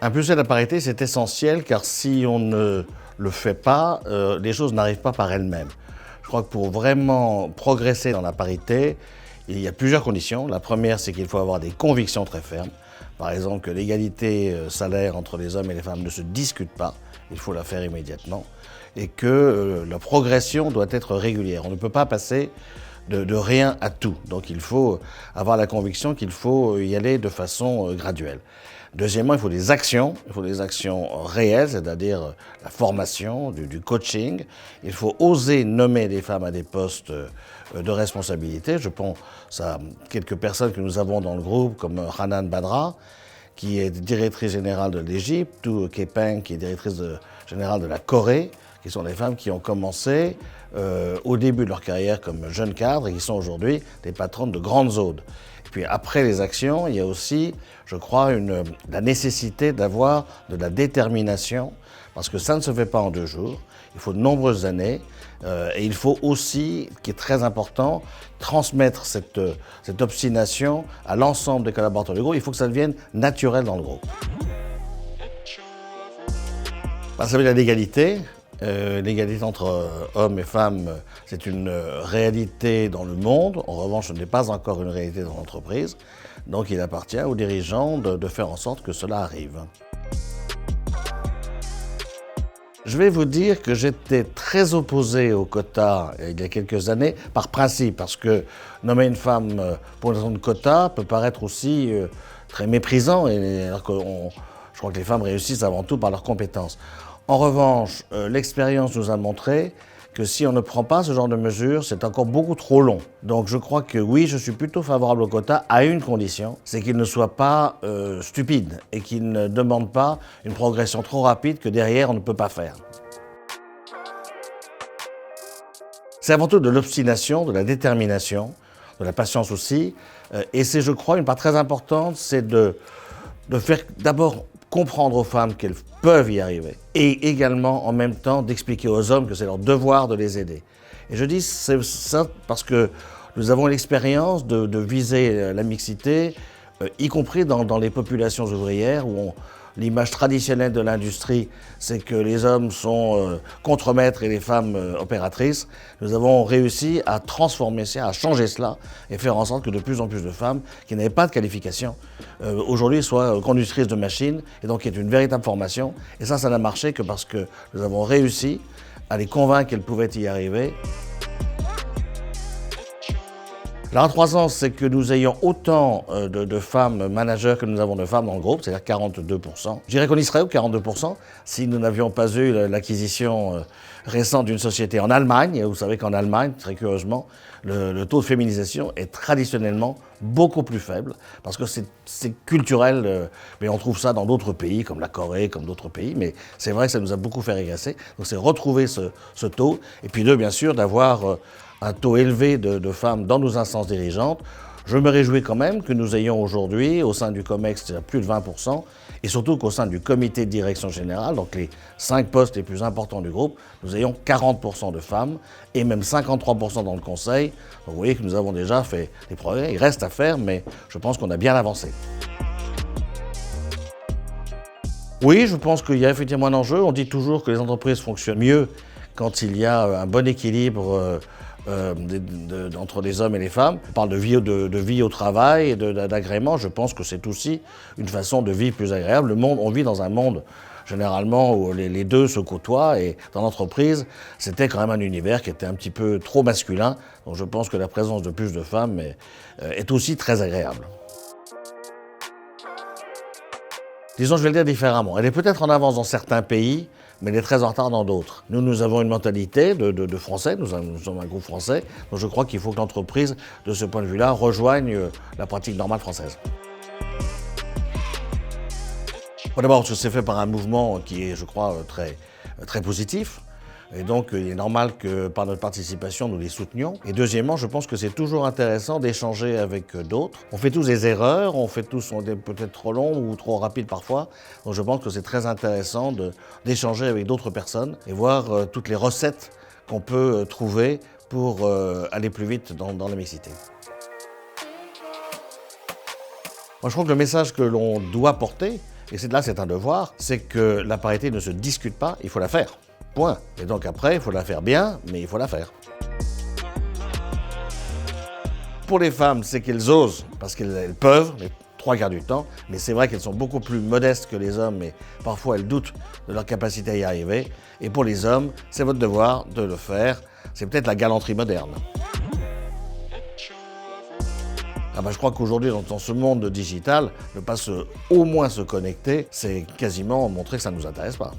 Impulser la parité, c'est essentiel car si on ne le fait pas, les choses n'arrivent pas par elles-mêmes. Je crois que pour vraiment progresser dans la parité, il y a plusieurs conditions. La première, c'est qu'il faut avoir des convictions très fermes. Par exemple, que l'égalité salaire entre les hommes et les femmes ne se discute pas, il faut la faire immédiatement. Et que la progression doit être régulière. On ne peut pas passer de rien à tout. Donc il faut avoir la conviction qu'il faut y aller de façon graduelle. Deuxièmement, il faut des actions réelles, c'est-à-dire la formation, du coaching. Il faut oser nommer des femmes à des postes de responsabilité. Je pense à quelques personnes que nous avons dans le groupe, comme Hanan Badra, qui est directrice générale de l'Égypte, ou Kepeng, qui est directrice générale de la Corée, qui sont des femmes qui ont commencé au début de leur carrière comme jeunes cadres et qui sont aujourd'hui des patronnes de grandes zones. Et puis après les actions, il y a aussi, je crois, la nécessité d'avoir de la détermination, parce que ça ne se fait pas en 2 jours, il faut de nombreuses années, et il faut aussi, ce qui est très important, transmettre cette obstination à l'ensemble des collaborateurs du groupe. Il faut que ça devienne naturel dans le groupe. Ça veut dire l'égalité. L'égalité entre hommes et femmes, c'est une réalité dans le monde. En revanche, ce n'est pas encore une réalité dans l'entreprise. Donc il appartient aux dirigeants de faire en sorte que cela arrive. Je vais vous dire que j'étais très opposé au quota il y a quelques années, par principe, parce que nommer une femme pour une raison de quota peut paraître aussi très méprisant, alors que je crois que les femmes réussissent avant tout par leurs compétences. En revanche, l'expérience nous a montré que si on ne prend pas ce genre de mesures, c'est encore beaucoup trop long. Donc je crois que oui, je suis plutôt favorable au quota à une condition, c'est qu'il ne soit pas stupide et qu'il ne demande pas une progression trop rapide que derrière on ne peut pas faire. C'est avant tout de l'obstination, de la détermination, de la patience aussi, et c'est, je crois, une part très importante, c'est de faire d'abord comprendre aux femmes qu'elles peuvent y arriver et également en même temps d'expliquer aux hommes que c'est leur devoir de les aider. Et je dis ça parce que nous avons l'expérience de viser la mixité, y compris dans les populations ouvrières où l'image traditionnelle de l'industrie, c'est que les hommes sont contremaîtres et les femmes opératrices. Nous avons réussi à transformer ça, à changer cela et faire en sorte que de plus en plus de femmes qui n'avaient pas de qualification aujourd'hui soient conductrices de machines et donc il y a une véritable formation. Et ça n'a marché que parce que nous avons réussi à les convaincre qu'elles pouvaient y arriver. La croissance, c'est que nous ayons autant de femmes managers que nous avons de femmes dans le groupe, c'est-à-dire 42%. Je dirais qu'on y serait au 42% si nous n'avions pas eu l'acquisition récente d'une société en Allemagne. Vous savez qu'en Allemagne, très curieusement, le taux de féminisation est traditionnellement beaucoup plus faible parce que c'est culturel, mais on trouve ça dans d'autres pays comme la Corée, comme d'autres pays, mais c'est vrai que ça nous a beaucoup fait régresser. Donc c'est retrouver ce taux, et puis bien sûr, d'avoir un taux élevé de femmes dans nos instances dirigeantes. Je me réjouis quand même que nous ayons aujourd'hui, au sein du COMEX, plus de 20%, et surtout qu'au sein du comité de direction générale, donc les 5 postes les plus importants du groupe, nous ayons 40% de femmes, et même 53% dans le conseil. Donc vous voyez que nous avons déjà fait des progrès. Il reste à faire, mais je pense qu'on a bien avancé. Oui, je pense qu'il y a effectivement un enjeu. On dit toujours que les entreprises fonctionnent mieux quand il y a un bon équilibre entre les hommes et les femmes. On parle de vie au travail et d'agrément. Je pense que c'est aussi une façon de vivre plus agréable. On vit dans un monde généralement où les deux se côtoient, et dans l'entreprise, c'était quand même un univers qui était un petit peu trop masculin. Donc je pense que la présence de plus de femmes est aussi très agréable. Disons, je vais le dire différemment. Elle est peut-être en avance dans certains pays, mais elle est très en retard dans d'autres. Nous avons une mentalité de Français, nous sommes un groupe français, donc je crois qu'il faut que l'entreprise, de ce point de vue-là, rejoigne la pratique normale française. Bon, d'abord, c'est fait par un mouvement qui est, je crois, très positif. Et donc, il est normal que par notre participation, nous les soutenions. Et deuxièmement, je pense que c'est toujours intéressant d'échanger avec d'autres. On fait tous des erreurs, on est peut-être trop long ou trop rapide parfois. Donc je pense que c'est très intéressant d'échanger avec d'autres personnes et voir toutes les recettes qu'on peut trouver pour aller plus vite dans la mixité. Moi, je crois que le message que l'on doit porter, et c'est un devoir, c'est que la parité ne se discute pas, il faut la faire. Point. Et donc après, il faut la faire bien, mais il faut la faire. Pour les femmes, c'est qu'elles osent, parce qu'elles peuvent, les 3 quarts du temps, mais c'est vrai qu'elles sont beaucoup plus modestes que les hommes, et parfois elles doutent de leur capacité à y arriver. Et pour les hommes, c'est votre devoir de le faire. C'est peut-être la galanterie moderne. Je crois qu'aujourd'hui, dans ce monde digital, ne pas au moins se connecter, c'est quasiment montrer que ça ne nous intéresse pas.